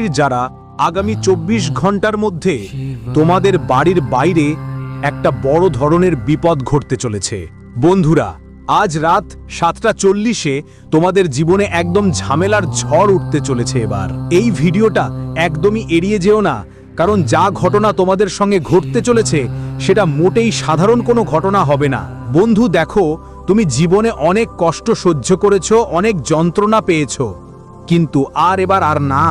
কুণ্ডলীর যারা আগামী 24 ঘন্টার মধ্যে তোমাদের বাড়ির বাইরে একটা বড় ধরনের বিপদ ঘটতে চলেছে। বন্ধুরা, আজ রাত 7:40-এ তোমাদের জীবনে একদম ঝামেলার ঝড় উঠতে চলেছে। এবার এই ভিডিওটা একদমই এড়িয়ে যেও না, কারণ যা ঘটনা তোমাদের সঙ্গে ঘটতে চলেছে সেটা মোটেই সাধারণ কোনো ঘটনা হবে না। বন্ধু দেখো, তুমি জীবনে অনেক কষ্ট সহ্য করেছো, অনেক যন্ত্রণা পেয়েছো, কিন্তু এবার আর না।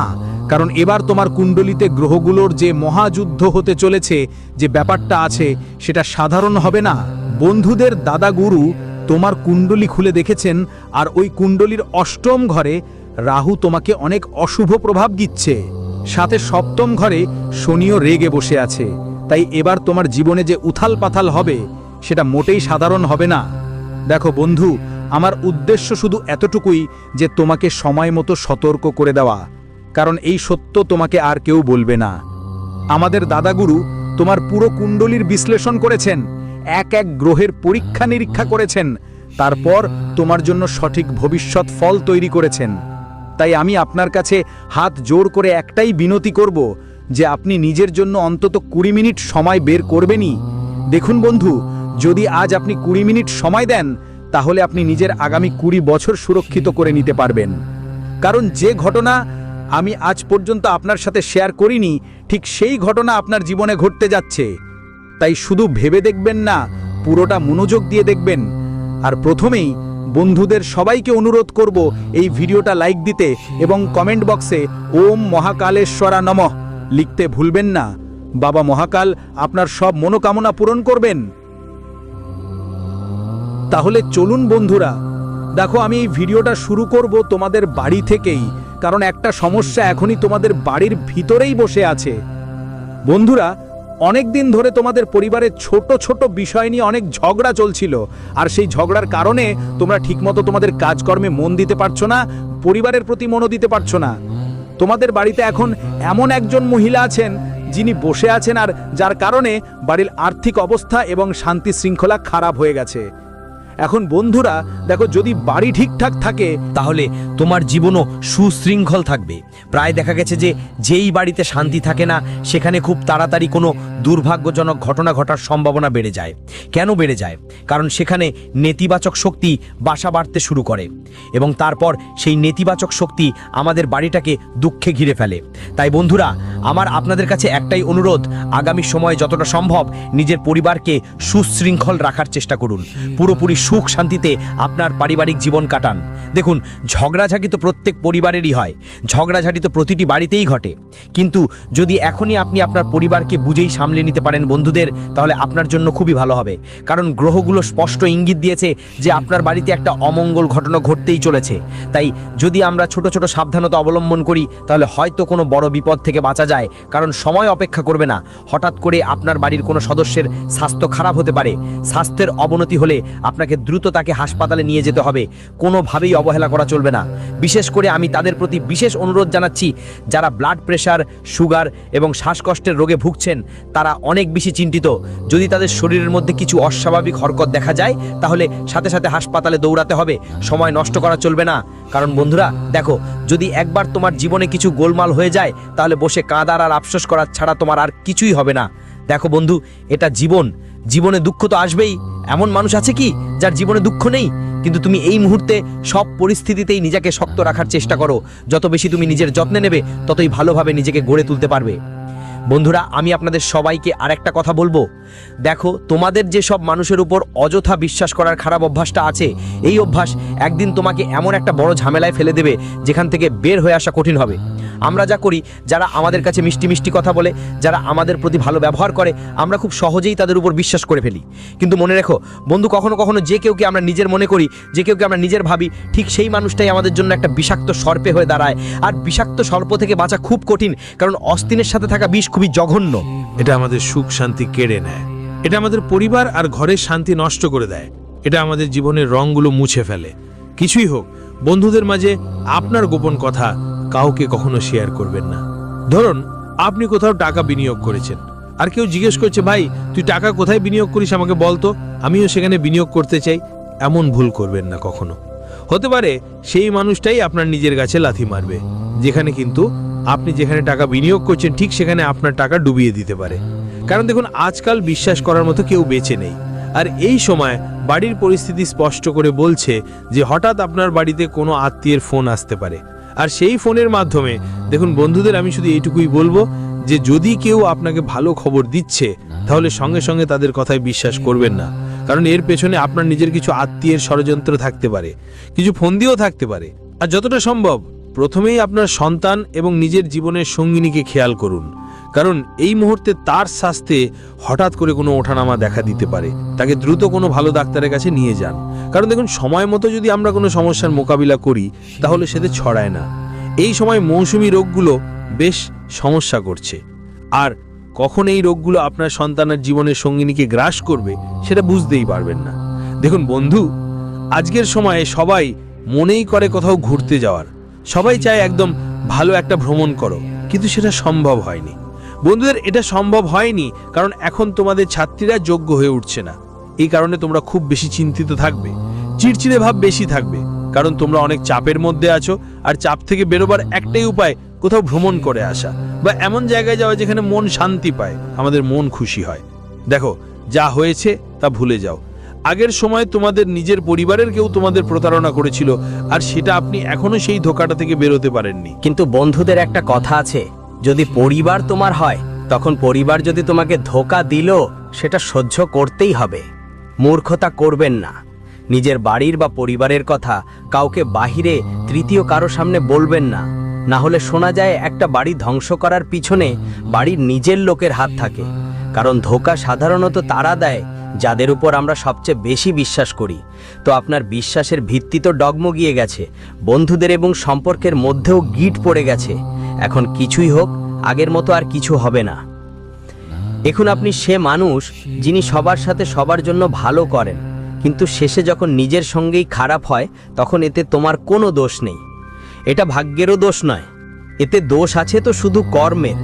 কারণ এবার তোমার কুণ্ডলিতে গ্রহগুলোর যে মহাযুদ্ধ হতে চলেছে, যে ব্যাপারটা আছে সেটা সাধারণ হবে না। বন্ধুদের দাদা গুরু তোমার কুণ্ডলী খুলে দেখেছেন, আর ওই কুণ্ডলীর অষ্টম ঘরে রাহু তোমাকে অনেক অশুভ প্রভাব দিচ্ছে, সাথে সপ্তম ঘরে শনিও রেগে বসে আছে। তাই এবার তোমার জীবনে যে উথাল পাথাল হবে সেটা মোটেই সাধারণ হবে না। দেখো বন্ধু, আমার উদ্দেশ্য শুধু এতটুকুই যে তোমাকে সময় মতো সতর্ক করে দেওয়া, কারণ এই সত্য তোমাকে আর কেউ বলবে না। আমাদের দাদাগুরু তোমার পুরো কুণ্ডলীর বিশ্লেষণ করেছেন, এক এক গ্রহের পরীক্ষা নিরীক্ষা করেছেন, তারপর তোমার জন্য সঠিক ভবিষ্যৎ ফল তৈরি করেছেন। তাই আমি আপনার কাছে হাত জোড় করে একটাই বিনতি করব যে আপনি নিজের জন্য অন্তত 20 মিনিট সময় বের করবেনই। দেখুন বন্ধু, যদি আজ আপনি 20 মিনিট সময় দেন, তাহলে আপনি নিজের আগামী 20 বছর সুরক্ষিত করে নিতে পারবেন। কারণ যে ঘটনা আমি আজ পর্যন্ত আপনার সাথে শেয়ার করিনি, ঠিক সেই ঘটনা আপনার জীবনে ঘটতে যাচ্ছে। তাই শুধু ভেবে দেখবেন না, পুরোটা মনোযোগ দিয়ে দেখবেন। আর প্রথমেই বন্ধুদের সবাইকে অনুরোধ করব এই ভিডিওটা লাইক দিতে এবং কমেন্ট বক্সে ওম মহাকালেশ্বরা নমঃ লিখতে ভুলবেন না। বাবা মহাকাল আপনার সব মনোকামনা পূরণ করবেন। তাহলে চলুন বন্ধুরা, দেখো আমি এই ভিডিওটা শুরু করব তোমাদের বাড়ি থেকেই, কারণ একটা সমস্যা এখনই তোমাদের বাড়ির ভিতরেই বসে আছে। বন্ধুরা, অনেক দিন ধরে তোমাদের পরিবারের ছোট ছোট বিষয় নিয়ে অনেক ঝগড়া চলছিল, আর সেই ঝগড়ার কারণে তোমরা ঠিকমতো তোমাদের কাজকর্মে মন দিতে পারছো না, পরিবারের প্রতি মনও দিতে পারছো না। তোমাদের বাড়িতে এখন এমন একজন মহিলা আছেন যিনি বসে আছেন, আর যার কারণে বাড়ির আর্থিক অবস্থা এবং শান্তি শৃঙ্খলা খারাপ হয়ে গেছে। এখন বন্ধুরা দেখো, যদি বাড়ি ঠিকঠাক থাকে তাহলে তোমার জীবনও সুশৃঙ্খল থাকবে। প্রায় দেখা গেছে যে যেই বাড়িতে শান্তি থাকে না, সেখানে খুব তাড়াতাড়ি কোনো দুর্ভাগ্যজনক ঘটনা ঘটার সম্ভাবনা বেড়ে যায়। কেন বেড়ে যায়? কারণ সেখানে নেতিবাচক শক্তি বাসা বাড়তে শুরু করে, এবং তারপর সেই নেতিবাচক শক্তি আমাদের বাড়িটাকে দুঃখে ঘিরে ফেলে। তাই বন্ধুরা, আমার আপনাদের কাছে একটাই অনুরোধ, আগামী সময়ে যতটা সম্ভব নিজের পরিবারকে সুশৃঙ্খল রাখার চেষ্টা করুন। পুরোপুরি সুখ শান্তিতে আপনার পারিবারিক জীবন কাটান। দেখুন, ঝগড়াঝাঁটি তো প্রত্যেক পরিবারেরই হয়, ঝগড়াঝাঁটি তো প্রতিটি বাড়িতেই ঘটে, কিন্তু যদি এখনই আপনি আপনার পরিবারকে বুঝেই সামলে নিতে পারেন বন্ধুদের, তাহলে আপনার জন্য খুবই ভালো হবে। কারণ গ্রহগুলো স্পষ্ট ইঙ্গিত দিয়েছে যে আপনার বাড়িতে একটা অমঙ্গল ঘটনা ঘটতেই চলেছে। তাই যদি আমরা ছোট ছোট সাবধানতা অবলম্বন করি, তাহলে হয়তো কোনো বড় বিপদ থেকে বাঁচা যায়। কারণ সময় অপেক্ষা করবে না, হঠাৎ করে আপনার বাড়ির কোনো সদস্যের স্বাস্থ্য খারাপ হতে পারে। স্বাস্থ্যের অবনতি হলে আপনাকে দ্রুত তাকে হাসপাতালে নিয়ে যেতে হবে, কোনোভাবেই অবহেলা করা চলবে না। বিশেষ করে আমি তাদের প্রতি বিশেষ অনুরোধ জানাচ্ছি যারা ব্লাড প্রেশার, সুগার এবং শ্বাসকষ্টের রোগে ভুগছেন, তারা অনেক বেশি চিন্তিত। যদি তাদের শরীরের মধ্যে কিছু অস্বাভাবিক হরকত দেখা যায়, তাহলে সাথে সাথে হাসপাতালে দৌড়াতে হবে, সময় নষ্ট করা চলবে না। কারণ বন্ধুরা দেখো, যদি একবার তোমার জীবনে কিছু গোলমাল হয়ে যায়, তাহলে বসে কাঁদার আর আফসোস করার ছাড়া তোমার আর কিছুই হবে না। দেখো বন্ধু, এটা জীবন, জীবনে দুঃখ তো আসবেই। এমন মানুষ আছে কি যার জীবনে দুঃখ নেই? কিন্তু তুমি এই মুহূর্তে সব পরিস্থিতিতেই নিজেকে শক্ত রাখার চেষ্টা করো। যত বেশি তুমি নিজের যত্নে নেবে, ততই ভালোভাবে নিজেকে গড়ে তুলতে পারবে। বন্ধুরা, আমি আপনাদের সবাইকে আরেকটা কথা বলবো, দেখো, তোমাদের যে সব মানুষের উপর অযথা বিশ্বাস করার খারাপ অভ্যাসটা আছে, এই অভ্যাস একদিন তোমাকে এমন একটা বড় ঝামেলায় ফেলে দেবে যেখান থেকে বের হয়ে আসা কঠিন হবে। আমরা যা করি, যারা আমাদের কাছে মিষ্টি মিষ্টি কথা বলে, যারা আমাদের প্রতি ভালো ব্যবহার করে, আমরা খুব সহজেই তাদের উপর বিশ্বাস করে ফেলি। কিন্তু মনে রেখো বন্ধু, কখনো কখনো যে কেউকে আমরা নিজের মনে করি, যে কেউকে আমরা নিজের ভাবি, ঠিক সেই মানুষটাই আমাদের জন্য একটা বিষাক্ত সর্পে হয়ে দাঁড়ায়। আর বিষাক্ত সর্প থেকে বাঁচা খুব কঠিন, কারণ অস্তিনের সাথে থাকা বিষ খুবই জঘন্য। এটা আমাদের সুখ শান্তি কেড়ে নেয়, এটা আমাদের পরিবার আর ঘরের শান্তি নষ্ট করে দেয়, এটা আমাদের জীবনের রঙগুলো মুছে ফেলে। কিছুই হোক, বন্ধুদের মাঝে আপনার গোপন কথা কাউকে কখনো শেয়ার করবেন না। ধরুন আপনি কোথাও টাকা বিনিয়োগ করেছেন, আর কেউ জিজ্ঞেস করছে, ভাই তুই টাকা কোথায় বিনিয়োগ করিস, আমাকে বলতো, আমিও সেখানে বিনিয়োগ করতে চাই। এমন ভুল করবেন না কখনো। হতে পারে সেই মানুষটাই আপনার নিজের গাছে লাথি মারবে, যেখানে কিন্তু আপনি যেখানে টাকা বিনিয়োগ করছেন ঠিক সেখানে আপনার টাকা ডুবিয়ে দিতে পারে। কারণ দেখুন, আজকাল বিশ্বাস করার মতো কেউ বেঁচে নেই। আর এই সময় বাড়ির পরিস্থিতি স্পষ্ট করে বলছে যে হঠাৎ আপনার বাড়িতে কোনো আত্মীয়ের ফোন আসতে পারে। আর সেই ফোনের মাধ্যমে দেখুন বন্ধুদের, আমি শুধু এইটুকুই বলবো যে যদি কেউ আপনাকে ভালো খবর দিচ্ছে তাহলে সঙ্গে সঙ্গে তাদের কথায় বিশ্বাস করবেন না। কারণ এর পেছনে আপনার নিজের কিছু আত্মীয়ের ষড়যন্ত্র থাকতে পারে, কিছু ফন্দিও থাকতে পারে। আর যতটা সম্ভব প্রথমেই আপনার সন্তান এবং নিজের জীবনের সঙ্গিনীকে খেয়াল করুন, কারণ এই মুহূর্তে তার স্বাস্থ্যে হঠাৎ করে কোনো ওঠানামা দেখা দিতে পারে। তাকে দ্রুত কোনো ভালো ডাক্তারের কাছে নিয়ে যান। কারণ দেখুন, সময় মতো যদি আমরা কোনো সমস্যার মোকাবিলা করি তাহলে সেটা ছড়ায় না। এই সময় মৌসুমী রোগগুলো বেশ সমস্যা করছে, আর কখন এই রোগগুলো আপনার সন্তানের জীবনের সঙ্গিনীকে গ্রাস করবে সেটা বুঝতেই পারবেন না। দেখুন বন্ধু, আজকের সময়ে সবাই মনেই করে কোথাও ঘুরতে যাওয়ার, সবাই চায় একদম ভালো একটা ভ্রমণ করো, কিন্তু সেটা সম্ভব হয়নি। বন্ধুদের, এটা সম্ভব হয়নি কারণ এখন তোমাদের ছাত্রীরা যোগ্য হয়ে উঠছে না। এই কারণে তোমরা খুব বেশি চিন্তিত থাকবে, চিড়চিড়ে ভাব বেশি থাকবে, কারণ তোমরা অনেক চাপের মধ্যে আছো। আর চাপ থেকে বেরোবার একটাই উপায় কোথাও ভ্রমণ করে আসা, বা এমন জায়গায় যাওয়া যেখানে মন শান্তি পায়, আমাদের মন খুশি হয়। দেখো, যা হয়েছে তা ভুলে যাও। আগের সময় তোমাদের নিজের পরিবারের কেউ তোমাদের প্রতারণা করেছিল, আর সেটা আপনি এখনো সেই ধোঁকাটা থেকে বেরোতে পারেননি। কিন্তু বন্ধুদের, একটা কথা আছে, যদি পরিবার তোমার হয় তখন পরিবার যদি তোমাকে ধোঁকা দিল সেটা সহ্য করতেই হবে। মূর্খতা করবেন না। নিজের বাড়ির বা পরিবারের কথা কাউকে বাহিরে তৃতীয় কারো সামনে বলবেন না। না হলে শোনা যায় একটা বাড়ি ধ্বংস করার পিছনে বাড়ির নিজের লোকের হাত থাকে। কারণ ধোঁকা সাধারণত তারা দেয় যাদের উপর আমরা সবচেয়ে বেশি বিশ্বাস করি। তো আপনার বিশ্বাসের ভিত্তি তো ডগমগিয়ে গেছে, বন্ধুদের এবং সম্পর্কের মধ্যেও গিট পড়ে গেছে। এখন কিছুই হোক, আগের মতো আর কিছু হবে না। এখন আপনি সে মানুষ যিনি সবার সাথে সবার জন্য ভালো করেন, কিন্তু শেষে যখন নিজের সঙ্গেই খারাপ হয় তখন এতে তোমার কোনো দোষ নেই। এটা ভাগ্যেরও দোষ নয়, এতে দোষ আছে তো শুধু কর্মের।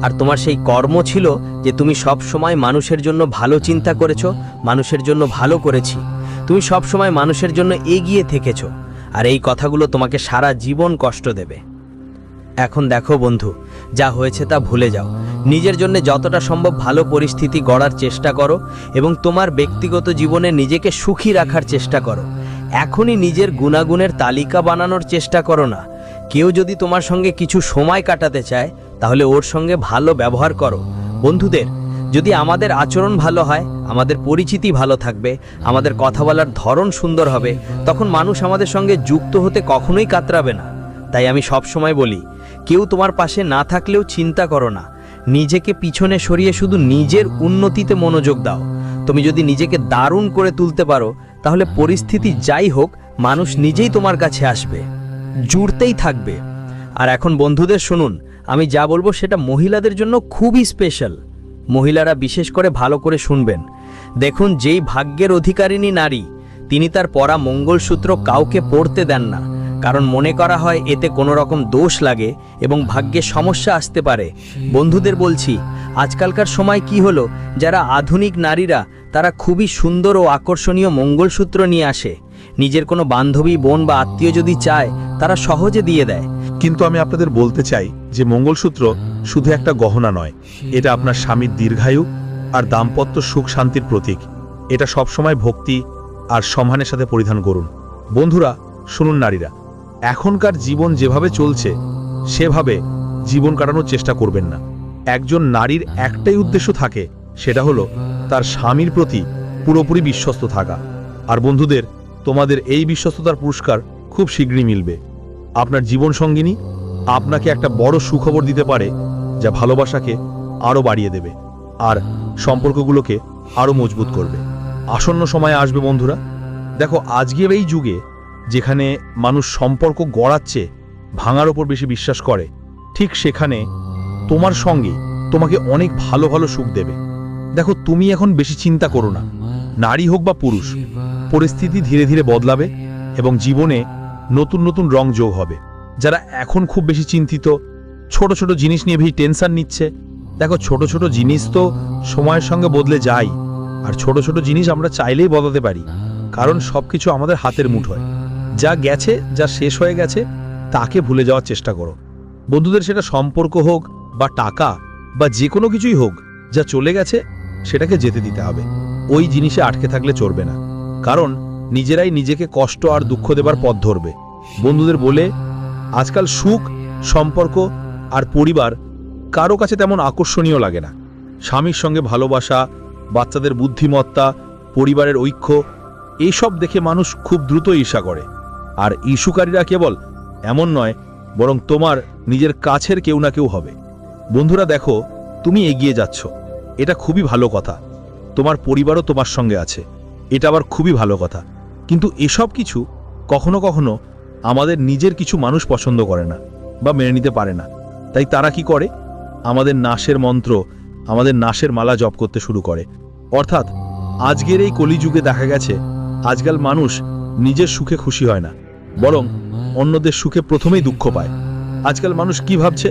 আর তোমার সেই কর্ম ছিল যে তুমি সব সময় মানুষের জন্য ভালো চিন্তা করেছো, মানুষের জন্য ভালো করেছি, তুমি সব সময় মানুষের জন্য এগিয়ে থেকেছো। আর এই কথাগুলো তোমাকে সারা জীবন কষ্ট দেবে। এখন দেখো বন্ধু, যা হয়েছে তা ভুলে যাও। নিজের জন্য যতটা সম্ভব ভালো পরিস্থিতি গড়ার চেষ্টা করো এবং তোমার ব্যক্তিগত জীবনে নিজেকে সুখী রাখার চেষ্টা করো। এখনই নিজের গুণাগুণের তালিকা বানানোর চেষ্টা করো না। কেউ যদি তোমার সঙ্গে কিছু সময় কাটাতে চায় তাহলে ওর সঙ্গে ভালো ব্যবহার করো। বন্ধুদের, যদি আমাদের আচরণ ভালো হয়, আমাদের পরিচিতি ভালো থাকবে, আমাদের কথা বলার ধরন সুন্দর হবে, তখন মানুষ আমাদের সঙ্গে যুক্ত হতে কখনোই কাতরাবে না। তাই আমি সব সময় বলি, কেউ তোমার পাশে না থাকলেও চিন্তা করো না, নিজেকে পিছনে সরিয়ে শুধু নিজের উন্নতিতে মনোযোগ দাও। তুমি যদি নিজেকে দারুণ করে তুলতে পারো তাহলে পরিস্থিতি যাই হোক, মানুষ নিজেই তোমার কাছে আসবে, জুড়তেই থাকবে। আর এখন বন্ধুদের শুনুন, আমি যা বলবো সেটা মহিলাদের জন্য খুবই স্পেশাল। মহিলারা বিশেষ করে ভালো করে শুনবেন। দেখুন, যেই ভাগ্যের অধিকারিণী নারী, তিনি তার পরা মঙ্গলসূত্র কাউকে পরতে দেন না, কারণ মনে করা হয় এতে কোনো রকম দোষ লাগে এবং ভাগ্যে সমস্যা আসতে পারে। বন্ধুদের বলছি, আজকালকার সময় কি হলো, যারা আধুনিক নারীরা তারা খুবই সুন্দর ও আকর্ষণীয় মঙ্গলসূত্র নিয়ে আসে। নিজের কোনো বান্ধবী, বোন বা আত্মীয় যদি চায় তারা সহজে দিয়ে দেয়। কিন্তু আমি আপনাদের বলতে চাই যে মঙ্গলসূত্র শুধু একটা গহনা নয়, এটা আপনার স্বামীর দীর্ঘায়ু আর দাম্পত্য সুখ শান্তির প্রতীক। এটা সবসময় ভক্তি আর সম্মানের সাথে পরিধান করুন। বন্ধুরা শুনুন, নারীরা, এখনকার জীবন যেভাবে চলছে সেভাবে জীবন কাটানোর চেষ্টা করবেন না। একজন নারীর একটাই উদ্দেশ্য থাকে, সেটা হলো তার স্বামীর প্রতি পুরোপুরি বিশ্বস্ত থাকা। আর বন্ধুদের, তোমাদের এই বিশ্বস্ততার পুরস্কার খুব শীঘ্রই মিলবে। আপনার জীবন সঙ্গিনী আপনাকে একটা বড় সুখবর দিতে পারে, যা ভালোবাসাকে আরও বাড়িয়ে দেবে আর সম্পর্কগুলোকে আরও মজবুত করবে। আসন্ন সময় আসবে বন্ধুরা। দেখো, আজকের এই যুগে যেখানে মানুষ সম্পর্ক গড়াচ্ছে ভাঙার ওপর বেশি বিশ্বাস করে, ঠিক সেখানে তোমার সঙ্গে তোমাকে অনেক ভালো ভালো সুখ দেবে। দেখো, তুমি এখন বেশি চিন্তা করো না। নারী হোক বা পুরুষ, পরিস্থিতি ধীরে ধীরে বদলাবে এবং জীবনে নতুন নতুন রং যোগ হবে। যারা এখন খুব বেশি চিন্তিত, ছোট ছোট জিনিস নিয়ে বেশি টেনশন নিচ্ছে, দেখো, ছোট ছোট জিনিস তো সময়ের সঙ্গে বদলে যায়। আর ছোট ছোট জিনিস আমরা চাইলেই বদলাতে পারি, কারণ সবকিছু আমাদের হাতের মুঠোয়। যা গেছে, যা শেষ হয়ে গেছে, তাকে ভুলে যাওয়ার চেষ্টা করো। বন্ধুদের সেটা সম্পর্ক হোক বা টাকা বা যে কোনো কিছুই হোক, যা চলে গেছে সেটাকে যেতে দিতে হবে। ওই জিনিসে আটকে থাকলে চলবে না, কারণ নিজেরাই নিজেকে কষ্ট আর দুঃখ দেবার পথ ধরবে। বন্ধুদের বলে আজকাল সুখ, সম্পর্ক আর পরিবার কারো কাছে তেমন আকর্ষণীয় লাগে না। স্বামীর সঙ্গে ভালোবাসা, বাচ্চাদের বুদ্ধিমত্তা, পরিবারের ঐক্য, এইসব দেখে মানুষ খুব দ্রুত ঈর্ষা করে। আর ইস্যুকারীরা কেবল এমন নয়, বরং তোমার নিজের কাছের কেউ না কেউ হবে। বন্ধুরা দেখো, তুমি এগিয়ে যাচ্ছ, এটা খুবই ভালো কথা। তোমার পরিবারও তোমার সঙ্গে আছে, এটা আবার খুবই ভালো কথা। কিন্তু এসব কিছু কখনো কখনো আমাদের নিজের কিছু মানুষ পছন্দ করে না বা মেনে নিতে পারে না। তাই তারা কি করে? আমাদের নাশের মন্ত্র, আমাদের নাশের মালা জপ করতে শুরু করে। অর্থাৎ আজকের এই কলিযুগে দেখা গেছে আজকাল মানুষ নিজের সুখে খুশি হয় না, বরং অন্যদের সুখে প্রথমেই দুঃখ পায়। আজকাল মানুষ কি ভাবছে,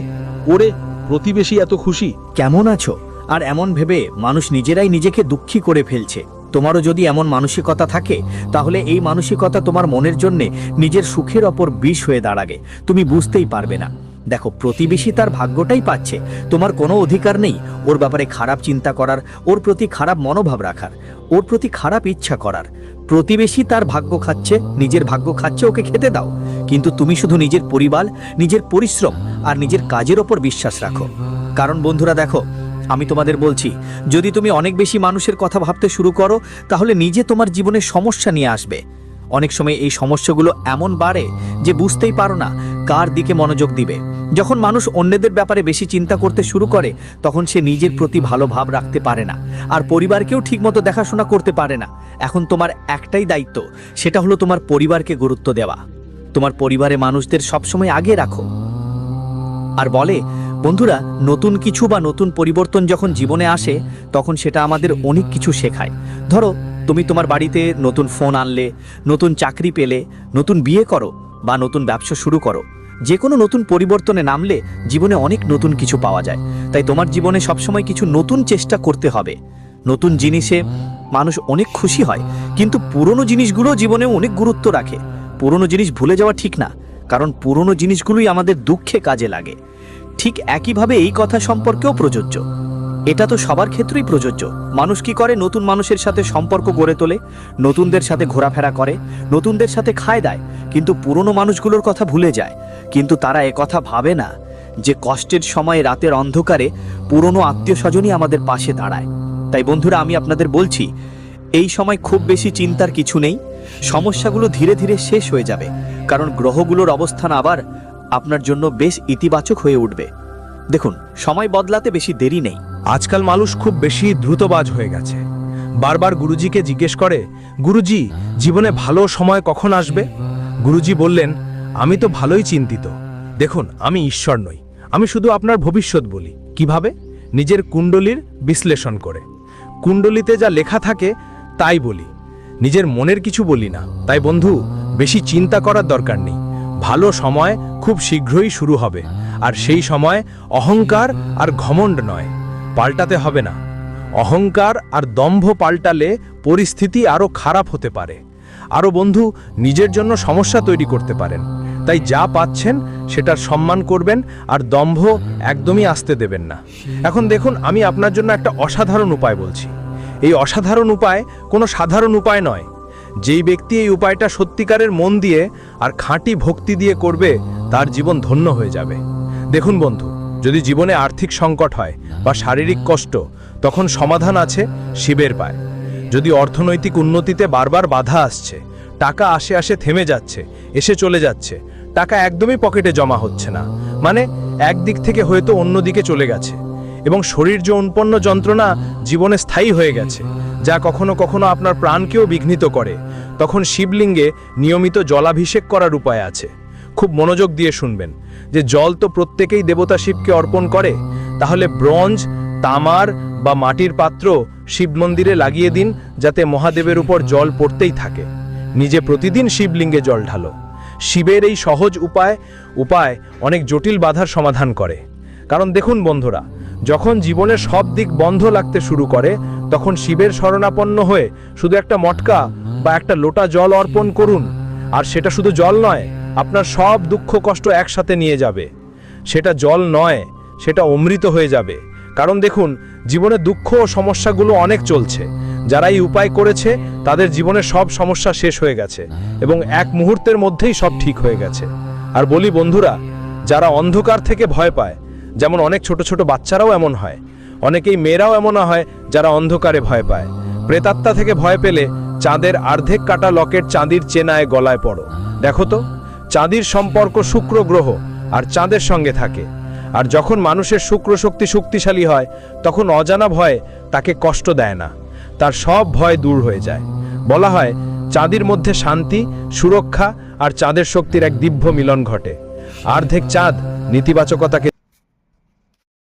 ওরে প্রতিবেশী এত খুশি, কেমন আছো, আর এমন ভেবে মানুষ নিজেরাই নিজেকে দুঃখী করে ফেলছে। তোমারও যদি এমন মানসিকতা থাকে, তাহলে এই মানসিকতা তোমার মনের জন্যে নিজের সুখের ওপর বিষ হয়ে দাঁড়াবে, তুমি বুঝতেই পারবে না। দেখো, প্রতিবেশী তার ভাগ্যটাই পাচ্ছে, তোমার কোনো অধিকার নেই ওর ব্যাপারে খারাপ চিন্তা করার, ওর প্রতি খারাপ মনোভাব রাখার, ওর প্রতি খারাপ ইচ্ছা করার। প্রতিবেশী তার ভাগ্য খাচ্ছে, নিজের ভাগ্য খাচ্ছে, ওকে খেতে দাও। কিন্তু তুমি শুধু নিজের পরিবার, নিজের পরিশ্রম আর নিজের কাজের ওপর বিশ্বাস রাখো। কারণ বন্ধুরা দেখো, আমি তোমাদের বলছি, যদি তুমি অনেক বেশি মানুষের কথা ভাবতে শুরু করো, তাহলে নিজে তোমার জীবনে সমস্যা নিয়ে আসবে। অনেক সময় এই সমস্যাগুলো এমন বাড়ে যে বুঝতেই পারো না কার দিকে মনোযোগ দিবে। যখন মানুষ অন্যদের ব্যাপারে বেশি চিন্তা করতে শুরু করে, তখন সে নিজের প্রতি ভালো ভাব রাখতে পারে না, আর পরিবারকেও ঠিকমতো দেখাশোনা করতে পারে না। এখন তোমার একটাই দায়িত্ব, সেটা হলো তোমার পরিবারকে গুরুত্ব দেওয়া। তোমার পরিবারে মানুষদের সবসময় আগে রাখো। আর বলে বন্ধুরা, নতুন কিছু বা নতুন পরিবর্তন যখন জীবনে আসে, তখন সেটা আমাদের অনেক কিছু শেখায়। ধরো, তুমি তোমার বাড়িতে নতুন ফোন আনলে, নতুন চাকরি পেলে, নতুন বিয়ে করো বা নতুন ব্যবসা শুরু করো। যে কোনো নতুন পরিবর্তনে নামলে জীবনে অনেক নতুন কিছু পাওয়া যায়। তাই তোমার জীবনে সবসময় কিছু নতুন চেষ্টা করতে হবে। নতুন জিনিসে মানুষ অনেক খুশি হয়, কিন্তু পুরনো জিনিসগুলো জীবনে অনেক গুরুত্ব রাখে। পুরনো জিনিস ভুলে যাওয়া ঠিক না, কারণ পুরনো জিনিসগুলোই আমাদের দুঃখে কাজে লাগে। ঠিক একইভাবে এই কথা সম্পর্কেও প্রযোজ্য। এটা তো সবার ক্ষেত্রেই প্রযোজ্য। মানুষ কি করে? নতুন মানুষের সাথে সম্পর্ক গড়ে তোলে, নতুনদের সাথে ঘোরাফেরা করে, নতুনদের সাথে খায় দায়, কিন্তু পুরনো মানুষগুলোর কথা ভুলে যায়। কিন্তু তারা একথা ভাবে না যে কষ্টের সময়, রাতের অন্ধকারে পুরনো আত্মীয় স্বজনই আমাদের পাশে দাঁড়ায়। তাই বন্ধুরা, আমি আপনাদের বলছি, এই সময় খুব বেশি চিন্তার কিছু নেই। সমস্যাগুলো ধীরে ধীরে শেষ হয়ে যাবে, কারণ গ্রহগুলোর অবস্থান আবার আপনার জন্য বেশ ইতিবাচক হয়ে উঠবে। দেখুন, সময় বদলাতে বেশি দেরি নেই। আজকাল মানুষ খুব বেশি দ্রুতবাজ হয়ে গেছে। বারবার গুরুজিকে জিজ্ঞেস করে, গুরুজি, জীবনে ভালো সময় কখন আসবে? গুরুজি বললেন, আমি তো ভালোই চিন্তিত। দেখুন, আমি ঈশ্বর নই, আমি শুধু আপনার ভবিষ্যৎ বলি। কিভাবে? নিজের কুণ্ডলীর বিশ্লেষণ করে। কুণ্ডলিতে যা লেখা থাকে তাই বলি, নিজের মনের কিছু বলি না। তাই বন্ধু, বেশি চিন্তা করার দরকার নেই। ভালো সময় খুব শীঘ্রই শুরু হবে, আর সেই সময় অহংকার আর ঘমণ্ড নয়, পাল্টাতে হবে না। অহংকার আর দম্ভ পাল্টালে পরিস্থিতি আরও খারাপ হতে পারে। আরও বন্ধু, নিজের জন্য সমস্যা তৈরি করতে পারেন। তাই যা পাচ্ছেন সেটার সম্মান করবেন, আর দম্ভ একদমই আসতে দেবেন না। এখন দেখুন, আমি আপনার জন্য একটা অসাধারণ উপায় বলছি। এই অসাধারণ উপায় কোনো সাধারণ উপায় নয়। যেই ব্যক্তি এই উপায়টা সত্যিকারের মন দিয়ে আর খাঁটি ভক্তি দিয়ে করবে, তার জীবন ধন্য হয়ে যাবে। দেখুন বন্ধু, যদি জীবনে আর্থিক সংকট হয় বা শারীরিক কষ্ট, তখন সমাধান আছে শিবের পায়ে। যদি অর্থনৈতিক উন্নতিতে বারবার বাধা আসছে, টাকা আসে আসে থেমে যাচ্ছে, এসে চলে যাচ্ছে, টাকা একদমই পকেটে জমা হচ্ছে না, মানে একদিক থেকে হয়তো অন্য দিকে চলে গেছে, এবং শরীর যৌনপন্ন যন্ত্রণা জীবনে স্থায়ী হয়ে গেছে, যা কখনো কখনো আপনার প্রাণকেও বিঘ্নিত করে, তখন শিবলিঙ্গে নিয়মিত জলাভিষেক করার উপায় আছে। খুব মনোযোগ দিয়ে শুনবেন, যে জল তো প্রত্যেকেই দেবতা শিবকে অর্পণ করে। তাহলে ব্রোঞ্জ, তামার বা মাটির পাত্র শিব মন্দিরে লাগিয়ে দিন, যাতে মহাদেবের উপর জল পড়তেই থাকে। নিজে প্রতিদিন শিবলিঙ্গে জল ঢালো। শিবের এই সহজ উপায় অনেক জটিল বাধার সমাধান করে। কারণ দেখুন বন্ধুরা, যখন জীবনের সব দিক বন্ধ লাগতে শুরু করে, তখন শিবের শরণাপন্ন হয়ে শুধু একটা মটকা বা একটা লোটা জল অর্পণ করুন, আর সেটা শুধু জল নয়, আপনার সব দুঃখ কষ্ট একসাথে নিয়ে যাবে। সেটা জল নয়, সেটা অমৃত হয়ে যাবে। কারণ দেখুন, জীবনে দুঃখ ও সমস্যাগুলো অনেক চলছে। যারা এই উপায় করেছে তাদের জীবনের সব সমস্যা শেষ হয়ে গেছে এবং এক মুহূর্তের মধ্যেই সব ঠিক হয়ে গেছে। আর বলি বন্ধুরা, যারা অন্ধকার থেকে ভয় পায়, যেমন অনেক ছোট ছোট বাচ্চারাও এমন হয়, অনেকেই মেয়েরাও এমন হয় যারা অন্ধকারে ভয় পায়। প্রেতাত্মা থেকে ভয় পেলে চাঁদের অর্ধেক কাটা লকেট চাঁদির চেনায় গলায় পড়ো। দেখো তো, চাঁদির সম্পর্ক শুক্র গ্রহ আর চাঁদের সঙ্গে থাকে। আর যখন মানুষের শুক্র শক্তি শক্তিশালী হয়, তখন অজানা ভয় তাকে কষ্ট দেয় না, তার সব ভয় দূর হয়ে যায়। বলা হয় চাঁদির মধ্যে শান্তি, সুরক্ষা আর চাঁদের শক্তির এক দিব্য মিলন ঘটে। অর্ধেক চাঁদ নীতিবাচকতাকে